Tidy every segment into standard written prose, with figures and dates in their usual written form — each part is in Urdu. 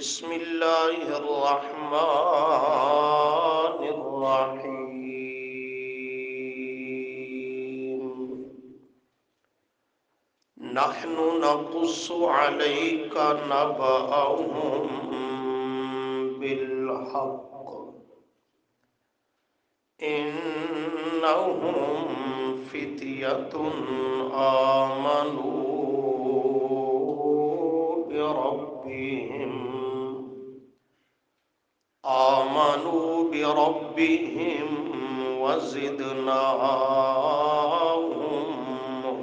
بسم اللہ الرحمن الرحیم نحن نقص عليك نبأهم بالحق إنهم فتية آمنوا بربهم وزدناهم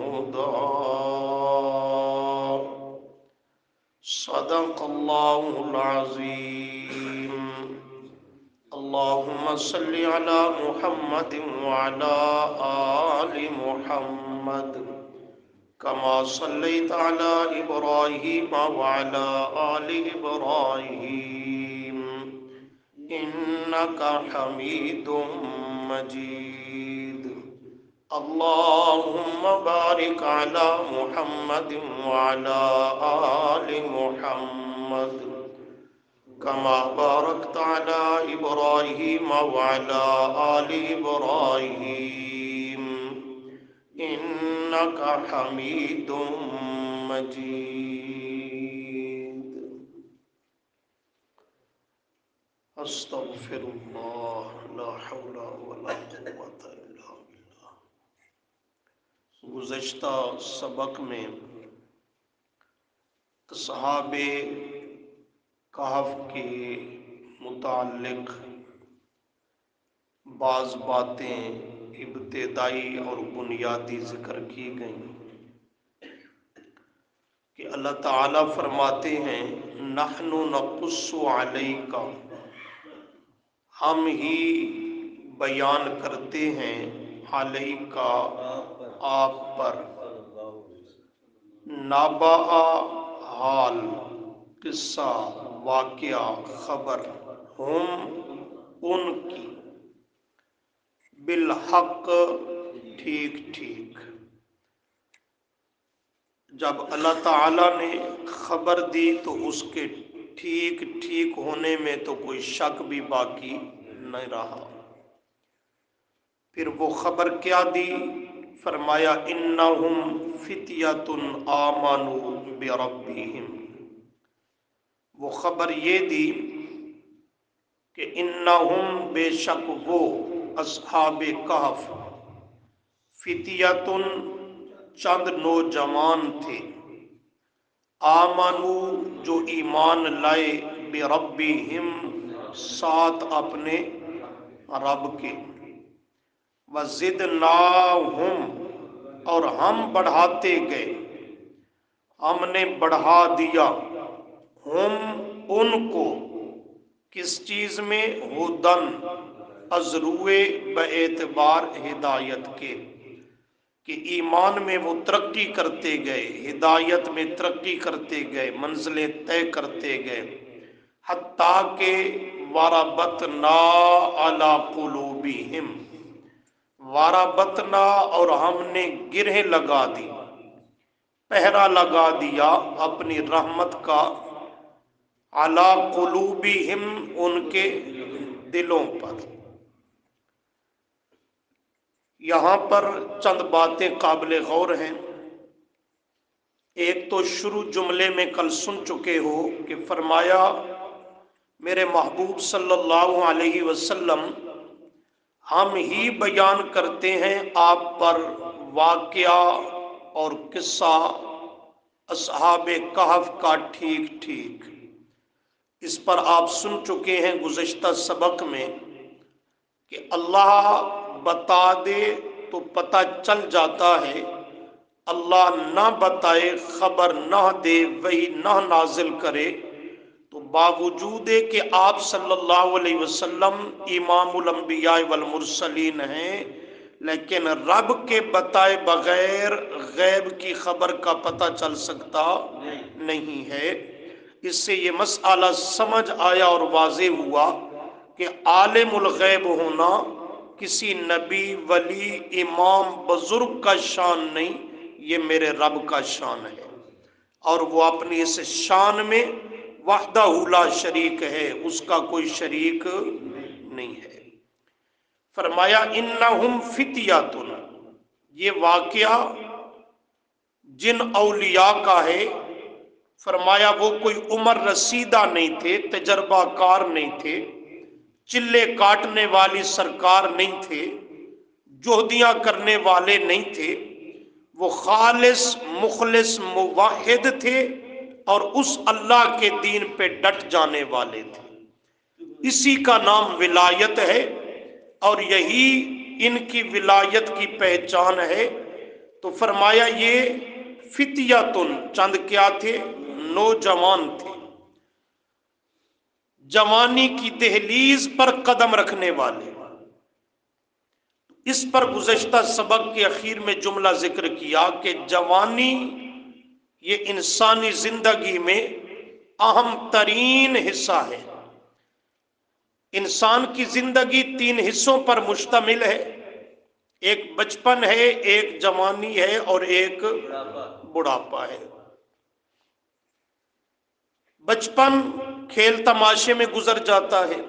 هدى صدق الله العظيم اللهم صل على محمد وعلى آل محمد كما صليت على إبراهيم وعلى آل إبراهيم إنك حميد مجيد اللهم بارك على محمد وعلى آل محمد كما باركت على إبراهيم وعلى آل إبراهيم إنك حميد مجيد استغفر اللہ لا حول ولا قوة الا باللہ۔ گزشتہ سبق میں اصحاب کہف کے متعلق بعض باتیں ابتدائی اور بنیادی ذکر کی گئیں کہ اللہ تعالیٰ فرماتے ہیں نحن نقص علیک، ہم ہی بیان کرتے ہیں علیک آپ پر، نبأ حال، قصہ، واقعہ، خبر، ہم ان کی، بالحق ٹھیک ٹھیک۔ جب اللہ تعالیٰ نے خبر دی تو اس کے ٹھیک ٹھیک ہونے میں تو کوئی شک بھی باقی نہیں رہا۔ پھر وہ خبر کیا دی؟ فرمایا انہم فتیۃ آمنوا بربہم، وہ خبر یہ دی کہ انہم بے شک وہ اصحاب کہف، فتیۃ چند نوجوان تھے، آمنو جو ایمان لائے، بربہم ساتھ اپنے رب کے، وزدناہم اور ہم بڑھاتے گئے، ہم نے بڑھا دیا، ہم ان کو کس چیز میں؟ ہدن ازروئے باعتبار ہدایت کے، کہ ایمان میں وہ ترقی کرتے گئے، ہدایت میں ترقی کرتے گئے، منزلیں طے کرتے گئے، حتیٰ کہ وربطنا علی قلوبہم، وربطنا اور ہم نے گرہ لگا دی، پہرا لگا دیا اپنی رحمت کا، علی قلوبہم ان کے دلوں پر۔ یہاں پر چند باتیں قابل غور ہیں۔ ایک تو شروع جملے میں کل سن چکے ہو کہ فرمایا میرے محبوب صلی اللہ علیہ وسلم ہم ہی بیان کرتے ہیں آپ پر واقعہ اور قصہ اصحاب کہف کا ٹھیک ٹھیک۔ اس پر آپ سن چکے ہیں گزشتہ سبق میں کہ اللہ بتا دے تو پتہ چل جاتا ہے، اللہ نہ بتائے، خبر نہ دے، وحی نہ نازل کرے تو باوجود کہ آپ صلی اللہ علیہ وسلم امام الانبیاء والمرسلین ہیں، لیکن رب کے بتائے بغیر غیب کی خبر کا پتہ چل سکتا نہیں ہے۔ اس سے یہ مسئلہ سمجھ آیا اور واضح ہوا کہ عالم الغیب ہونا کسی نبی، ولی، امام، بزرگ کا شان نہیں، یہ میرے رب کا شان ہے، اور وہ اپنی اس شان میں وحدہ لا شریک ہے، اس کا کوئی شریک نہیں ہے۔ فرمایا انہم فتیۃ، یہ واقعہ جن اولیاء کا ہے، فرمایا وہ کوئی عمر رسیدہ نہیں تھے، تجربہ کار نہیں تھے، چلے کاٹنے والی سرکار نہیں تھے، جوہدیاں کرنے والے نہیں تھے، وہ خالص مخلص موحد تھے اور اس اللہ کے دین پہ ڈٹ جانے والے تھے۔ اسی کا نام ولایت ہے اور یہی ان کی ولایت کی پہچان ہے۔ تو فرمایا یہ فتیۃ، چند کیا تھے؟ نوجوان تھے، جوانی کی دہلیز پر قدم رکھنے والے۔ اس پر گزشتہ سبق کے اخیر میں جملہ ذکر کیا کہ جوانی یہ انسانی زندگی میں اہم ترین حصہ ہے۔ انسان کی زندگی 3 حصوں پر مشتمل ہے، ایک بچپن ہے، ایک جوانی ہے اور ایک بڑھاپا ہے۔ بچپن کھیل تماشے میں گزر جاتا ہے،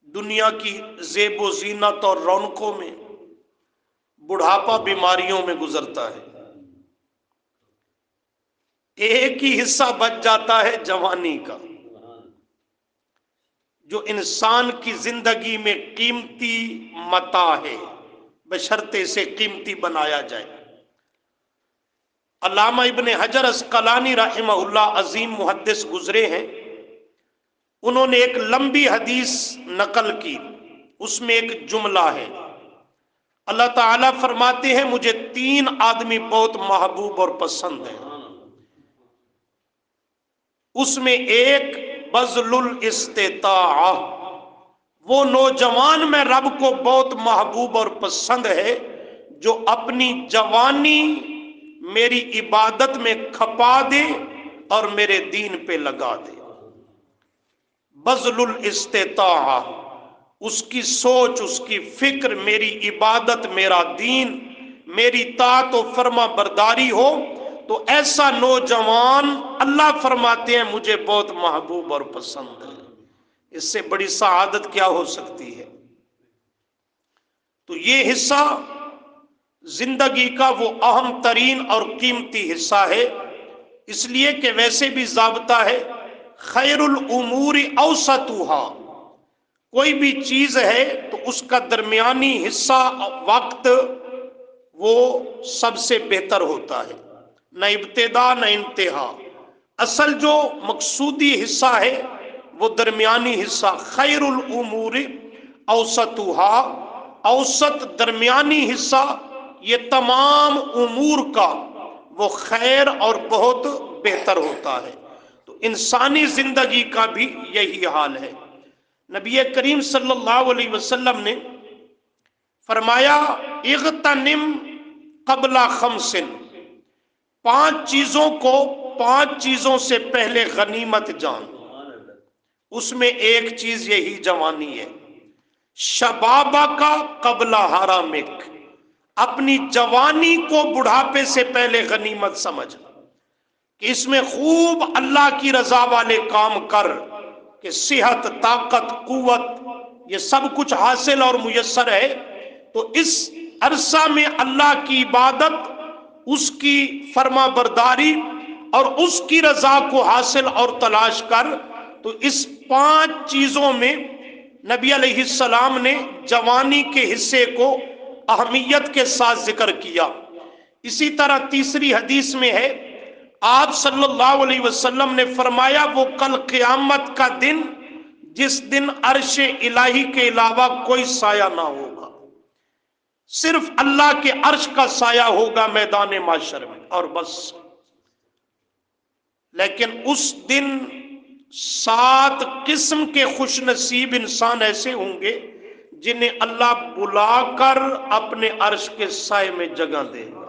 دنیا کی زیب و زینت اور رونقوں میں۔ بڑھاپا بیماریوں میں گزرتا ہے۔ ایک ہی حصہ بچ جاتا ہے جوانی کا، جو انسان کی زندگی میں قیمتی متاع ہے، بشرطے سے قیمتی بنایا جائے۔ علامہ ابن حجر عسقلانی رحمہ اللہ عظیم محدث گزرے ہیں، انہوں نے ایک لمبی حدیث نقل کی، اس میں ایک جملہ ہے، اللہ تعالیٰ فرماتے ہیں مجھے 3 آدمی بہت محبوب اور پسند ہیں، اس میں ایک بذل الاستطاعہ، وہ نوجوان میں رب کو بہت محبوب اور پسند ہے جو اپنی جوانی میری عبادت میں کھپا دے اور میرے دین پہ لگا دے۔ بذل الاستطاعہ، اس کی سوچ، اس کی فکر میری عبادت، میرا دین، میری طاعت و فرما برداری ہو، تو ایسا نوجوان اللہ فرماتے ہیں مجھے بہت محبوب اور پسند ہے۔ اس سے بڑی سعادت کیا ہو سکتی ہے؟ تو یہ حصہ زندگی کا وہ اہم ترین اور قیمتی حصہ ہے، اس لیے کہ ویسے بھی ضابطہ ہے خیر الامور اوسطھا، کوئی بھی چیز ہے تو اس کا درمیانی حصہ وقت وہ سب سے بہتر ہوتا ہے، نہ ابتدا نہ انتہا۔ اصل جو مقصودی حصہ ہے وہ درمیانی حصہ، خیر الامور اوسطھا، اوسط درمیانی حصہ یہ تمام امور کا وہ خیر اور بہت بہتر ہوتا ہے۔ تو انسانی زندگی کا بھی یہی حال ہے۔ نبی کریم صلی اللہ علیہ وسلم نے فرمایا اغتنم قبل 5، 5 چیزوں کو 5 چیزوں سے پہلے غنیمت جان، اس میں ایک چیز یہی جوانی ہے۔ شبابہ کا قبل حرامک، اپنی جوانی کو بڑھاپے سے پہلے غنیمت سمجھ کہ اس میں خوب اللہ کی رضا والے کام کر کہ صحت، طاقت، قوت یہ سب کچھ حاصل اور میسر ہے، تو اس عرصہ میں اللہ کی عبادت، اس کی فرما برداری اور اس کی رضا کو حاصل اور تلاش کر۔ تو اس 5 چیزوں میں نبی علیہ السلام نے جوانی کے حصے کو اہمیت کے ساتھ ذکر کیا۔ اسی طرح تیسری حدیث میں ہے، آپ صلی اللہ علیہ وسلم نے فرمایا وہ کل قیامت کا دن جس دن عرش الہی کے علاوہ کوئی سایہ نہ ہوگا، صرف اللہ کے عرش کا سایہ ہوگا میدان محشر میں اور بس۔ لیکن اس دن 7 قسم کے خوش نصیب انسان ایسے ہوں گے جنہیں اللہ بلا کر اپنے عرش کے سائے میں جگہ دے گا۔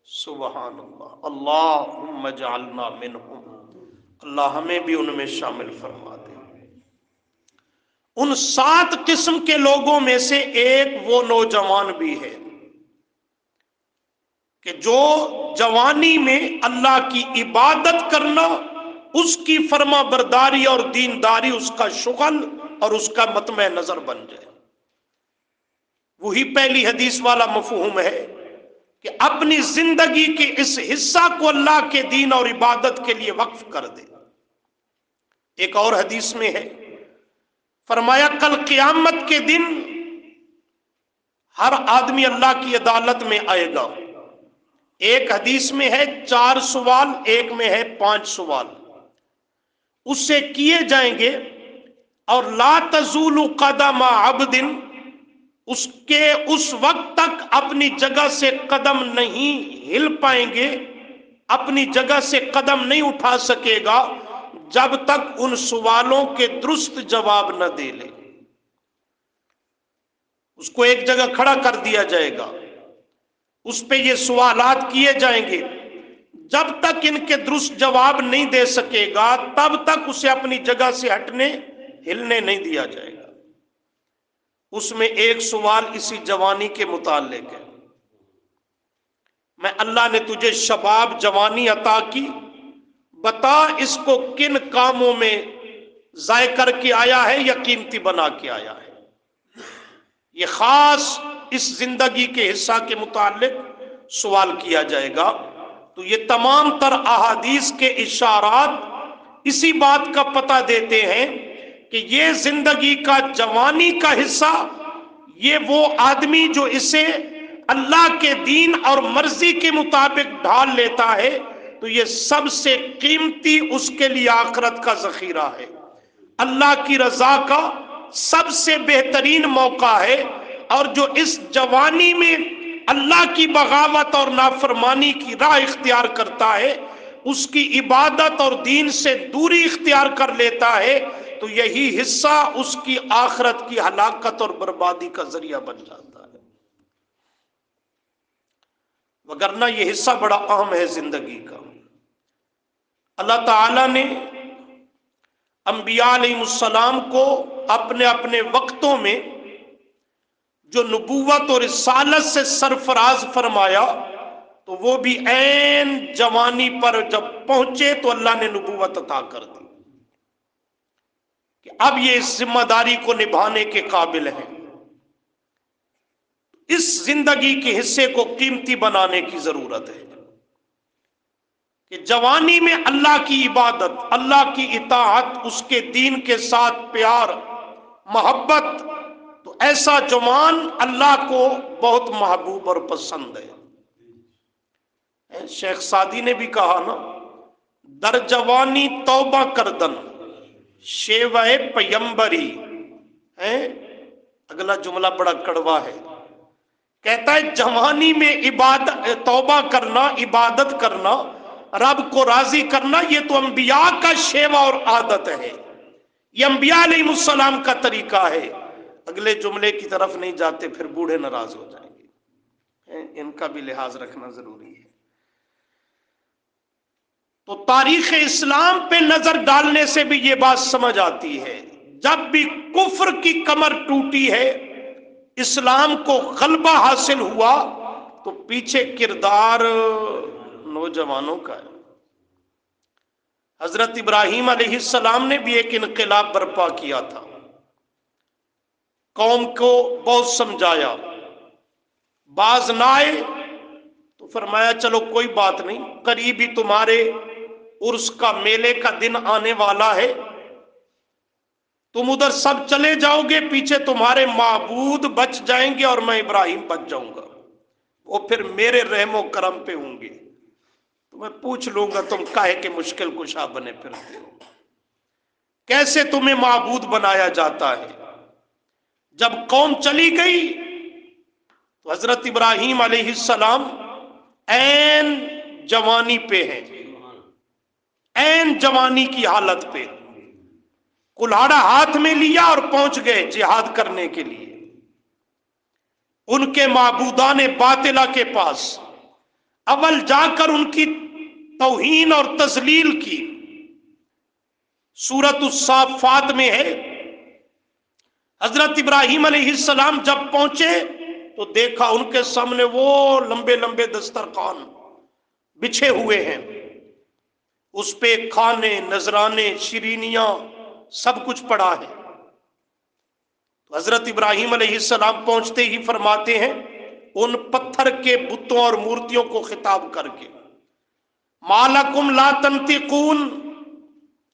سبحان اللہ، اللہم اجعلنا منہم، اللہ ہمیں بھی ان میں شامل فرما دے۔ ان 7 قسم کے لوگوں میں سے ایک وہ نوجوان بھی ہے کہ جو جوانی میں اللہ کی عبادت کرنا اس کی فرما برداری اور دینداری اس کا شغل اور اس کا مطمع نظر بن جائے۔ وہی پہلی حدیث والا مفہوم ہے کہ اپنی زندگی کے اس حصہ کو اللہ کے دین اور عبادت کے لیے وقف کر دے۔ ایک اور حدیث میں ہے، فرمایا کل قیامت کے دن ہر آدمی اللہ کی عدالت میں آئے گا۔ ایک حدیث میں ہے 4 سوال، ایک میں ہے 5 سوال اس سے کیے جائیں گے، اور لا تزول قدم عبد، اس کے اس وقت تک اپنی جگہ سے قدم نہیں ہل پائیں گے، اپنی جگہ سے قدم نہیں اٹھا سکے گا جب تک ان سوالوں کے درست جواب نہ دے لے۔ اس کو ایک جگہ کھڑا کر دیا جائے گا، اس پہ یہ سوالات کیے جائیں گے، جب تک ان کے درست جواب نہیں دے سکے گا تب تک اسے اپنی جگہ سے ہلنے نہیں دیا جائے گا۔ اس میں ایک سوال اسی جوانی کے متعلق ہے، میں اللہ نے تجھے شباب جوانی عطا کی، بتا اس کو کن کاموں میں ضائع کر کے آیا ہے یا قیمتی بنا کے آیا ہے۔ یہ خاص اس زندگی کے حصہ کے متعلق سوال کیا جائے گا۔ تو یہ تمام تر احادیث کے اشارات اسی بات کا پتہ دیتے ہیں کہ یہ زندگی کا جوانی کا حصہ، یہ وہ آدمی جو اسے اللہ کے دین اور مرضی کے مطابق ڈھال لیتا ہے تو یہ سب سے قیمتی اس کے لیے آخرت کا ذخیرہ ہے، اللہ کی رضا کا سب سے بہترین موقع ہے۔ اور جو اس جوانی میں اللہ کی بغاوت اور نافرمانی کی راہ اختیار کرتا ہے، اس کی عبادت اور دین سے دوری اختیار کر لیتا ہے، تو یہی حصہ اس کی آخرت کی ہلاکت اور بربادی کا ذریعہ بن جاتا ہے۔ وگرنہ یہ حصہ بڑا اہم ہے زندگی کا۔ اللہ تعالیٰ نے انبیاء علیہ السلام کو اپنے اپنے وقتوں میں جو نبوت اور رسالت سے سرفراز فرمایا، تو وہ بھی عین جوانی پر جب پہنچے تو اللہ نے نبوت عطا کر دی کہ اب یہ اس ذمہ داری کو نبھانے کے قابل ہیں۔ اس زندگی کے حصے کو قیمتی بنانے کی ضرورت ہے کہ جوانی میں اللہ کی عبادت، اللہ کی اطاعت، اس کے دین کے ساتھ پیار، محبت، تو ایسا جوان اللہ کو بہت محبوب اور پسند ہے۔ شیخ سعدی نے بھی کہا نا، در جوانی توبہ کردن شیوہ پیمبری، اگلا جملہ بڑا کڑوا ہے، کہتا ہے جوانی میں توبہ کرنا، عبادت کرنا، رب کو راضی کرنا، یہ تو انبیاء کا شیوہ اور عادت ہے، یہ انبیاء علیہ السلام کا طریقہ ہے۔ اگلے جملے کی طرف نہیں جاتے پھر بوڑھے ناراض ہو جائیں گے، ان کا بھی لحاظ رکھنا ضروری ہے۔ تو تاریخ اسلام پہ نظر ڈالنے سے بھی یہ بات سمجھ آتی ہے، جب بھی کفر کی کمر ٹوٹی ہے، اسلام کو غلبہ حاصل ہوا، تو پیچھے کردار نوجوانوں کا ہے۔ حضرت ابراہیم علیہ السلام نے بھی ایک انقلاب برپا کیا تھا، قوم کو بہت سمجھایا، باز نہ آئے تو فرمایا چلو کوئی بات نہیں، قریب ہی تمہارے عرس کا میلے کا دن آنے والا ہے، تم ادھر سب چلے جاؤ گے، پیچھے تمہارے معبود بچ جائیں گے اور میں ابراہیم بچ جاؤں گا، وہ پھر میرے رحم و کرم پہ ہوں گے، تو میں پوچھ لوں گا تم کاہے کے مشکل کشا بنے پھرتے ہو، کیسے تمہیں معبود بنایا جاتا ہے۔ جب قوم چلی گئی تو حضرت ابراہیم علیہ السلام عین جوانی پہ ہیں، عین جوانی کی حالت پہ، کلہاڑا ہاتھ میں لیا اور پہنچ گئے جہاد کرنے کے لیے ان کے معبودان باطلہ کے پاس۔ اول جا کر ان کی توہین اور تذلیل کی۔ سورۃ الصافات میں ہے، حضرت ابراہیم علیہ السلام جب پہنچے تو دیکھا ان کے سامنے وہ لمبے لمبے دسترخوان بچھے ہوئے ہیں، اس پہ کھانے، نذرانے، شیرینیاں سب کچھ پڑا ہے۔ تو حضرت ابراہیم علیہ السلام پہنچتے ہی فرماتے ہیں ان پتھر کے بتوں اور مورتیوں کو خطاب کر کے، مالکم لا تنطقون،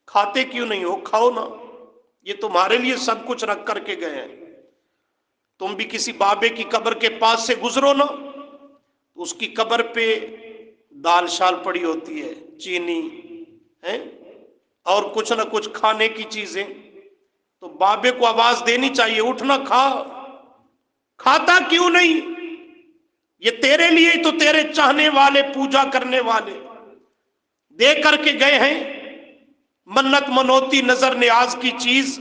کھاتے کیوں نہیں ہو؟ کھاؤ نا، یہ تمہارے لیے سب کچھ رکھ کر کے گئے ہیں۔ تم بھی کسی بابے کی قبر کے پاس سے گزرو نا، اس کی قبر پہ دال شال پڑی ہوتی ہے، چینی ہے اور کچھ نہ کچھ کھانے کی چیزیں، تو بابے کو آواز دینی چاہیے، اٹھنا کھا۔ کھاتا کیوں نہیں؟ یہ تیرے لیے تو تیرے چاہنے والے، پوجا کرنے والے دے کر کے گئے ہیں، منت منوتی نظر نیاز کی چیز۔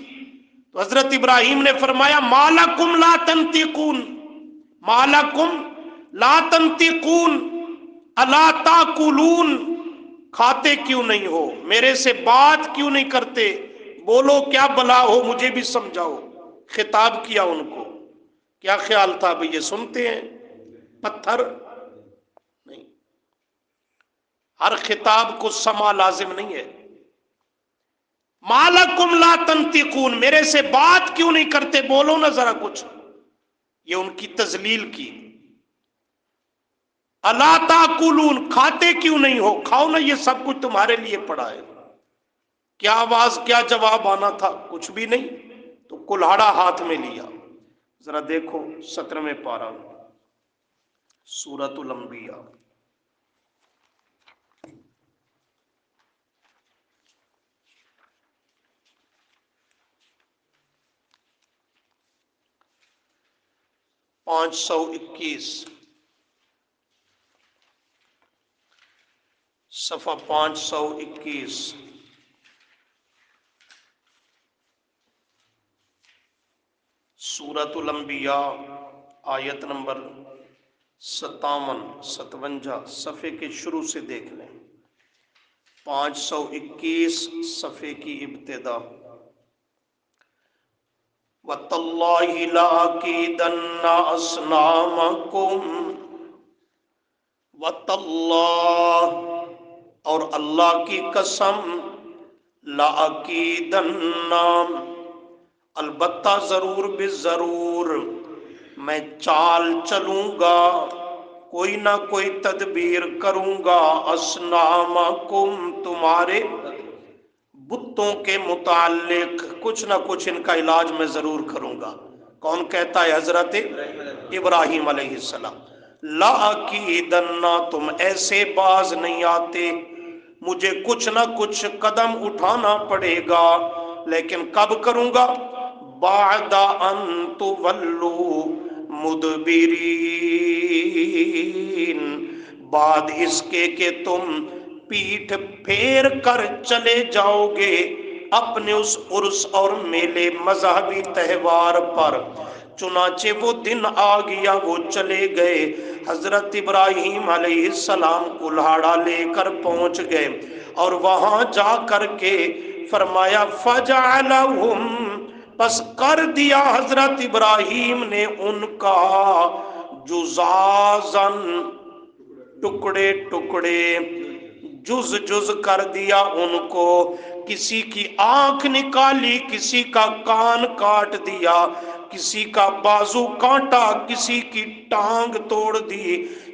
تو حضرت ابراہیم نے فرمایا مالکم لا تنطقون، مالکم لا تنطقون الا تاکلون، کھاتے کیوں نہیں ہو؟ میرے سے بات کیوں نہیں کرتے؟ بولو کیا بلا ہو، مجھے بھی سمجھاؤ۔ خطاب کیا ان کو، کیا خیال تھا بھئی یہ سنتے ہیں؟ پتھر نہیں، ہر خطاب کو سما لازم نہیں ہے۔ مالکم لا تنطقون، میرے سے بات کیوں نہیں کرتے؟ بولو نا ذرا کچھ۔ یہ ان کی تذلیل کی۔ الا تاکلون، کھاتے کیوں نہیں ہو؟ کھاؤ نا، یہ سب کچھ تمہارے لیے پڑا ہے۔ کیا آواز، کیا جواب آنا تھا؟ کچھ بھی نہیں۔ تو کلہاڑا ہاتھ میں لیا۔ ذرا دیکھو 17ویں پارہ سورۃ الانبیاء، پانچ سو اکیس، صفحہ 521، سورۃ الانبیاء، آیت نمبر 57 صفحے کے شروع سے دیکھ لیں۔ 521 صفحے کی ابتدا، وَتَاللَّهِ لَأَكِيدَنَّ أَصْنَامَكُمْ، وَتَاللَّهِ، اور اللہ کی قسم، لَأَكِيدَنَّ، البتہ ضرور بالضرور میں چال چلوں گا، کوئی نہ کوئی تدبیر کروں گا، اصنامکم، تمہارے بتوں کے متعلق کچھ نہ کچھ ان کا علاج میں ضرور کروں گا۔ کون کہتا ہے؟ حضرت ابراہیم علیہ السلام۔ لَأَكِيدَنَّ، تم ایسے باز نہیں آتے، مجھے کچھ نہ کچھ قدم اٹھانا پڑے گا، لیکن کب کروں گا؟ بعد ان تولوا مدبرین، بعد اس کے کہ تم پیٹھ پھیر کر چلے جاؤ گے اپنے اس عرس اور میلے مذہبی تہوار پر۔ چنانچہ وہ دن آ گیا، وہ چلے گئے۔ حضرت ابراہیم علیہ السلام کلہاڑا لے کر پہنچ گئے اور وہاں جا کر کے فرمایا فَجَعَلَهُمْ، پس کر دیا حضرت ابراہیم نے ان کا جزازن، ٹکڑے ٹکڑے، جز جز کر دیا ان کو، کسی کی آنکھ نکالی، کسی کا کان کاٹ دیا، کسی کا بازو کاٹا، کسی کی ٹانگ توڑ دی،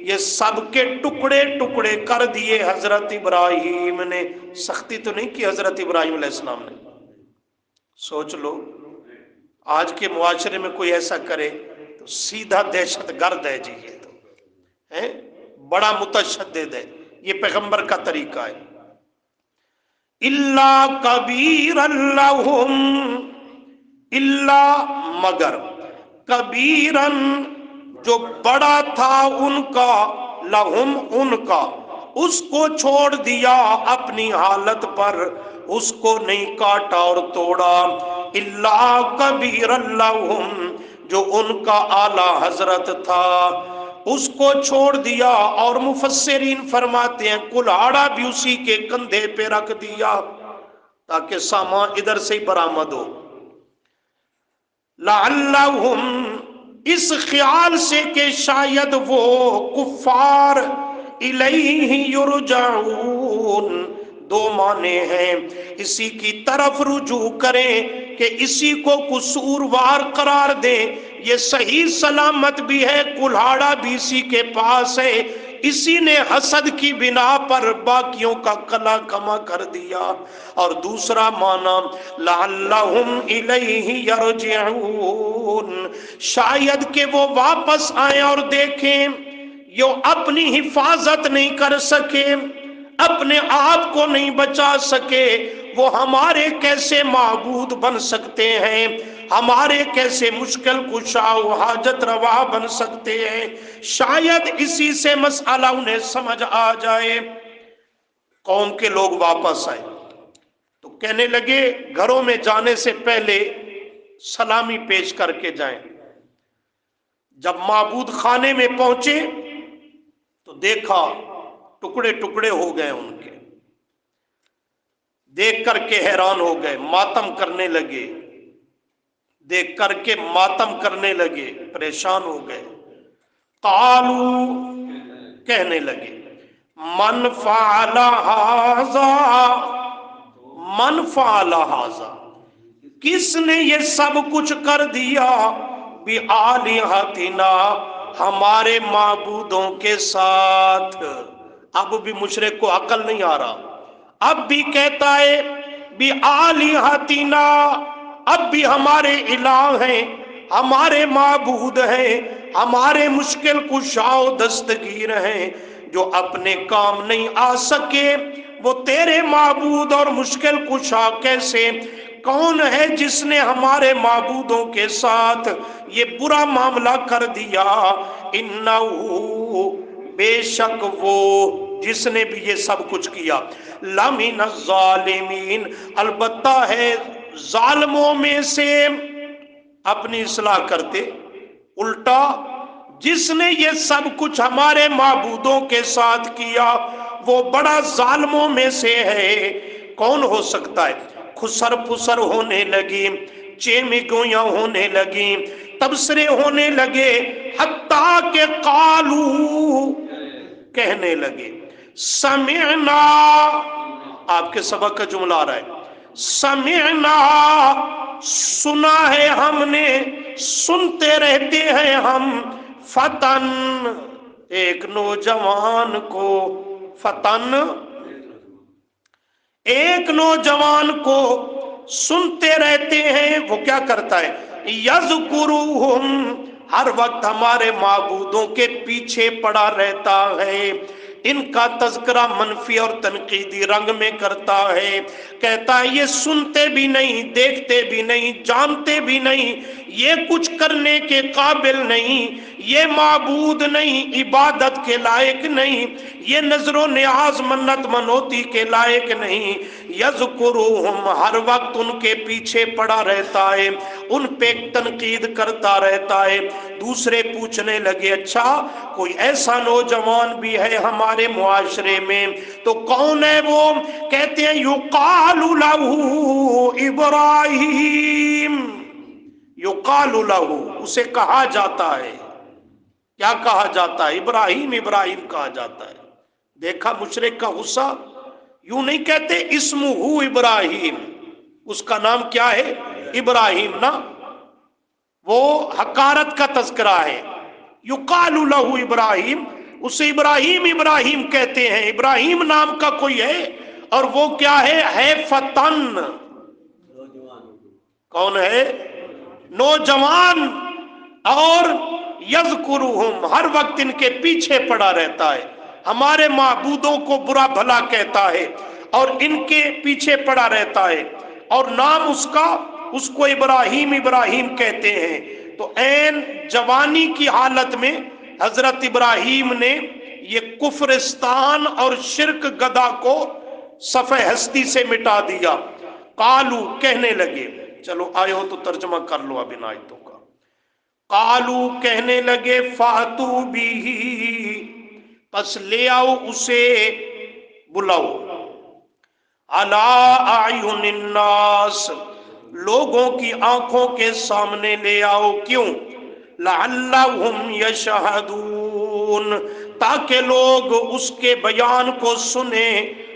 یہ سب کے ٹکڑے ٹکڑے کر دیے حضرت ابراہیم نے۔ سختی تو نہیں کی حضرت ابراہیم علیہ السلام نے؟ سوچ لو آج کے معاشرے میں کوئی ایسا کرے تو سیدھا دہشت گرد ہے جی، یہ تو ہے، بڑا متشدد ہے۔ یہ پیغمبر کا طریقہ ہے۔ الا کبیرا لہم، الا مگر، کبیرا جو بڑا تھا ان کا، لہم ان کا، اس کو چھوڑ دیا اپنی حالت پر، اس کو نہیں کاٹا اور توڑا۔ الا کبیرا لہم، جو ان کا اعلی حضرت تھا اس کو چھوڑ دیا، اور مفسرین فرماتے ہیں کلہاڑا بھی اسی کے کندھے پہ رکھ دیا تاکہ سامان ادھر سے ہی برآمد ہو۔ لعلہم، اس خیال سے کہ شاید وہ کفار الیہ یرجعون، دو معنی ہیں، اسی کی طرف رجوع کریں کہ اسی کو قصوروار قرار دیں، یہ صحیح سلامت بھی ہے، کلہاڑا بھی اسی کے پاس ہے، اسی نے حسد کی بنا پر باقیوں کا کلا کما کر دیا۔ اور دوسرا معنی لعلہم الیہ یرجعون، شاید کہ وہ واپس آئیں اور دیکھیں یہ اپنی حفاظت نہیں کر سکے، اپنے آپ کو نہیں بچا سکے، وہ ہمارے کیسے معبود بن سکتے ہیں، ہمارے کیسے مشکل کشا و حاجت روا بن سکتے ہیں، شاید اسی سے مسئلہ انہیں سمجھ آ جائے۔ قوم کے لوگ واپس آئے تو کہنے لگے گھروں میں جانے سے پہلے سلامی پیش کر کے جائیں۔ جب معبود خانے میں پہنچے تو دیکھا ٹکڑے ٹکڑے ہو گئے، ان کے دیکھ کر کے حیران ہو گئے، ماتم کرنے لگے، دیکھ کر کے ماتم کرنے لگے، پریشان ہو گئے۔ قالو، کہنے لگے من فعل ھذا، من فعل ھذا، کس نے یہ سب کچھ کر دیا، بآلہتنا، ہمارے معبودوں کے ساتھ۔ اب بھی مشرک کو عقل نہیں آ رہا، اب بھی کہتا ہے بآلہتنا، اب بھی ہمارے الہ ہیں، ہمارے معبود ہیں، ہمارے مشکل کشا و دستگیر ہیں، جو اپنے کام نہیں آ سکے وہ تیرے معبود اور مشکل کشا کیسے؟ کون ہے جس نے ہمارے معبودوں کے ساتھ یہ برا معاملہ کر دیا؟ انہو، بے شک وہ جس نے بھی یہ سب کچھ کیا، لمن الظالمین، البتہ ہے ظالموں میں سے۔ اپنی اصلاح کرتے، الٹا جس نے یہ سب کچھ ہمارے معبودوں کے ساتھ کیا وہ بڑا ظالموں میں سے ہے۔ کون ہو سکتا ہے؟ خسر پسر ہونے لگی، چیمگویاں ہونے لگی، تبصرے ہونے لگے، حتیٰ کہ قالو، کہنے لگے سمعنا، آپ کے سبق کا جملہ آ رہا ہے، سمعنا، سنا ہے ہم نے، سنتے رہتے ہیں ہم، فتن، ایک نوجوان کو، فتن، ایک نوجوان کو سنتے رہتے ہیں، وہ کیا کرتا ہے؟ یذکرہم، ہر وقت ہمارے معبودوں کے پیچھے پڑا رہتا ہے، ان کا تذکرہ منفی اور تنقیدی رنگ میں کرتا ہے، کہتا ہے یہ سنتے بھی نہیں، دیکھتے بھی نہیں، جانتے بھی نہیں، یہ کچھ کرنے کے قابل نہیں، یہ معبود نہیں، عبادت کے لائق نہیں، یہ نظر و نیاز منت منوتی کے لائق نہیں۔ یذکرہم، ہر وقت ان کے پیچھے پڑا رہتا ہے، ان پہ تنقید کرتا رہتا ہے۔ دوسرے پوچھنے لگے اچھا کوئی ایسا نوجوان بھی ہے ہمارے معاشرے میں؟ تو کون ہے وہ؟ کہتے ہیں یقال لہ ابراہیم، یقال لہ، اسے کہا جاتا ہے، کیا کہا جاتا ہے؟ ابراہیم، ابراہیم کہا جاتا ہے۔ دیکھا مشرک کا غصہ، یوں نہیں کہتے اسمہ ابراہیم، اس کا نام کیا ہے؟ ابراہیم نا، وہ حقارت کا تذکرہ ہے۔ یقال لہ ابراہیم، اسے ابراہیم ابراہیم کہتے ہیں، ابراہیم نام کا کوئی ہے، اور وہ کیا ہے فتن، کون ہے؟ نوجوان، اور یذکرہم، ہر وقت ان کے پیچھے پڑا رہتا ہے، ہمارے معبودوں کو برا بھلا کہتا ہے اور ان کے پیچھے پڑا رہتا ہے، اور نام اس کا، اس کو ابراہیم ابراہیم کہتے ہیں۔ تو عین جوانی کی حالت میں حضرت ابراہیم نے یہ کفرستان اور شرک گدا کو صفحہ ہستی سے مٹا دیا۔ قالو، کہنے لگے، چلو آئے ہو تو ترجمہ کر لو اب ان آیتوں کا۔ قالو، کہنے لگے، فاتو بھی، پس لے آؤ اسے، بلاؤ، علی اعین الناس، لوگوں کی آنکھوں کے سامنے لے آؤ، کیوں؟ لعلہم یشہدون، تاکہ لوگ اس کے بیان کو سنیں،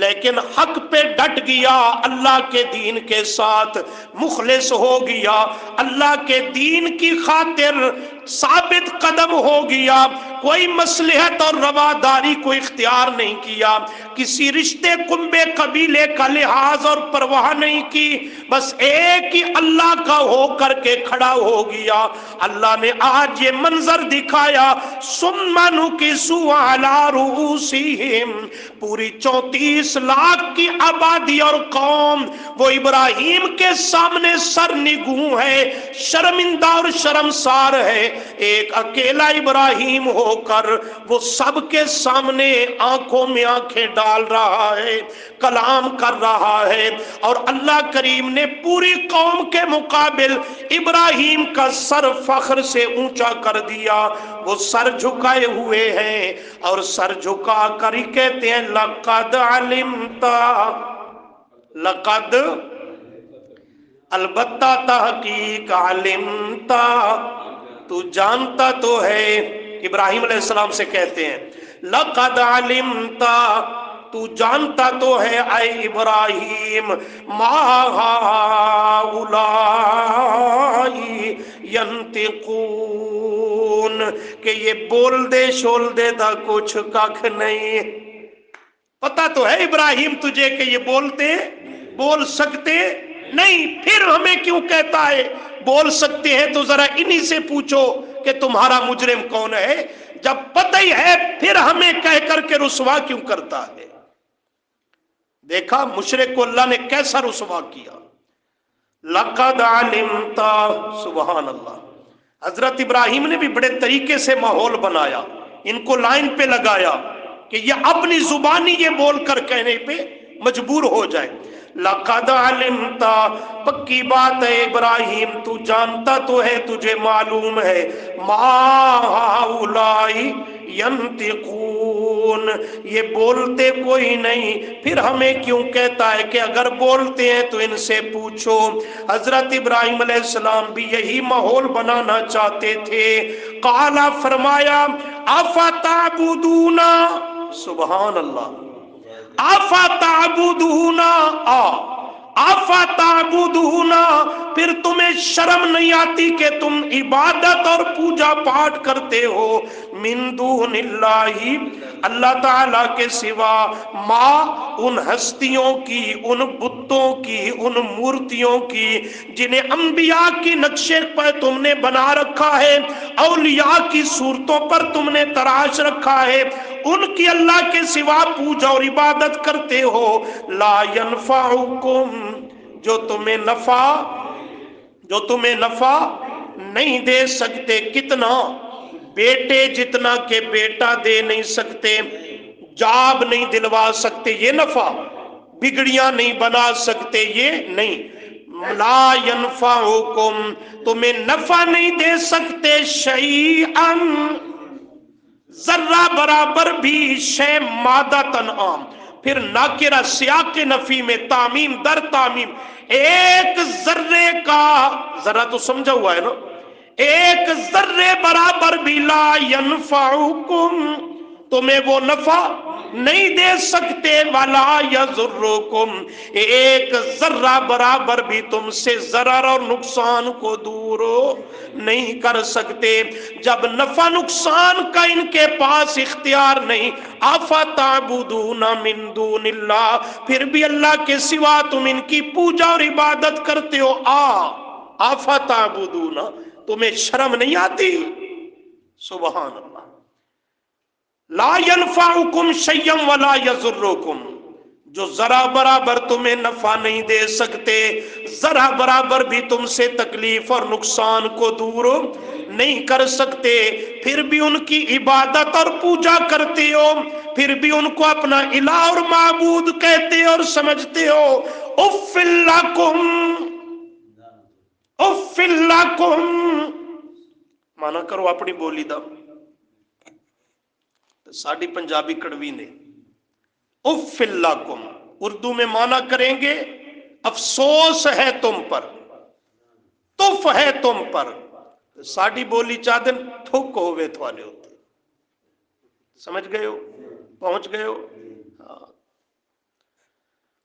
لیکن حق پہ ڈٹ گیا، اللہ کے دین کے ساتھ مخلص ہو گیا، اللہ کے دین کی خاطر ثابت قدم ہو گیا، کوئی مصلحت اور رواداری کو اختیار نہیں کیا، کسی رشتے کنبے قبیلے کا لحاظ اور پرواہ نہیں کی، بس ایک ہی اللہ کا ہو کر کے کھڑا ہو گیا۔ اللہ نے آج یہ منظر دکھایا، ثم نکسوا علی رؤوسہم، پوری 34 لاکھ کی آبادی اور قوم وہ ابراہیم کے سامنے سر نگوں ہے، شرمندہ اور شرمسار ہے۔ ایک اکیلا ابراہیم ہو کر وہ سب کے سامنے آنکھوں میں آنکھیں ڈال رہا ہے، کلام کر رہا ہے، اور اللہ کریم نے پوری قوم کے مقابل ابراہیم کا سر فخر سے اونچا کر دیا۔ وہ سر جھکائے ہوئے ہیں اور سر جھکا کر ہی کہتے ہیں لقد علمت، لقد، البتہ تحقیق، علمتا، تو جانتا تو ہے۔ ابراہیم علیہ السلام سے کہتے ہیں لقد علمتا، تو جانتا تو ہے اے ابراہیم، ما ہؤلاء ینطقون، کہ یہ بول دے شول دے دا کچھ کخ نہیں۔ پتا تو ہے ابراہیم تجھے کہ یہ بولتے بول سکتے نہیں، پھر ہمیں کیوں کہتا ہے بول سکتے ہیں؟ تو ذرا انہی سے پوچھو کہ تمہارا مجرم کون ہے، جب پتہ ہی ہے پھر ہمیں کہہ کر کے رسوا کیوں کرتا ہے؟ دیکھا مشرک کو اللہ نے کیسا رسوا کیا۔ لقد علمت، سبحان اللہ۔ حضرت ابراہیم نے بھی بڑے طریقے سے ماحول بنایا، ان کو لائن پہ لگایا کہ یہ اپنی زبانی یہ بول کر کہنے پہ مجبور ہو جائے۔ لقد علمت، پکی بات ہے ابراہیم تو جانتا تو ہے، تجھے معلوم ہے، ما ہؤلاء ینطقون، یہ بولتے کوئی نہیں، پھر ہمیں کیوں کہتا ہے کہ اگر بولتے ہیں تو ان سے پوچھو۔ حضرت ابراہیم علیہ السلام بھی یہی ماحول بنانا چاہتے تھے۔ قال، فرمایا، افتعبدون، سبحان اللہ، افتعبدون، افتعبدون، پھر تمہیں شرم نہیں آتی کہ تم عبادت اور پوجا پاٹ کرتے ہو من دون اللہ، اللہ تعالیٰ کے سوا، ما، ان ہستیوں کی، ان بتوں کی، ان مورتیوں کی جنہیں انبیاء کی نقشے پر تم نے بنا رکھا ہے، اولیاء کی صورتوں پر تم نے تراش رکھا ہے، ان کی اللہ کے سوا پوجا اور عبادت کرتے ہو۔ لا ینفعکم، جو تمہیں نفع نہیں دے سکتے، کتنا؟ بیٹے جتنا کہ بیٹا دے نہیں سکتے، جاب نہیں دلوا سکتے یہ نفع، بگڑیاں نہیں بنا سکتے یہ نہیں۔ لا ینفعکم، تمہیں نفع نہیں دے سکتے، شیئا، ذرہ برابر بھی، شے مادہ تنعام، پھر ناکرہ سیاق نفی میں تعمیم در تعمیم، ایک ذرے کا، ذرہ تو سمجھا ہوا ہے نا، ایک ذرے برابر بھی، لا ینفعکم، تمہیں وہ نفع نہیں دے سکتے، ولا یضرکم، ایک ذرہ برابر بھی تم سے ضرر اور نقصان کو دور نہیں کر سکتے۔ جب نفع نقصان کا ان کے پاس اختیار نہیں، افتعبدون من دون اللہ، پھر بھی اللہ کے سوا تم ان کی پوجا اور عبادت کرتے ہو۔ افتعبدون، تمہیں شرم نہیں آتی؟ سبحان اللہ۔ لا ینفعکم شیئا ولا یضرکم، جو ذرا برابر تمہیں نفع نہیں دے سکتے، ذرا برابر بھی تم سے تکلیف اور نقصان کو دور نہیں کر سکتے، پھر بھی ان کی عبادت اور پوجا کرتے ہو، پھر بھی ان کو اپنا الہ اور معبود کہتے اور سمجھتے ہو۔ اف لکم، اف لکم، مانا کرو اپنی بولی دا، ساڑی پنجابی کڑوی نے، اف لکم اردو میں مانا کریں گے افسوس ہے تم پر، تف ہے تم پر، ساڑی بولی چاہدن تھک ہوئے تھوالے ہوتے، سمجھ گئے ہو، پہنچ گئے ہو؟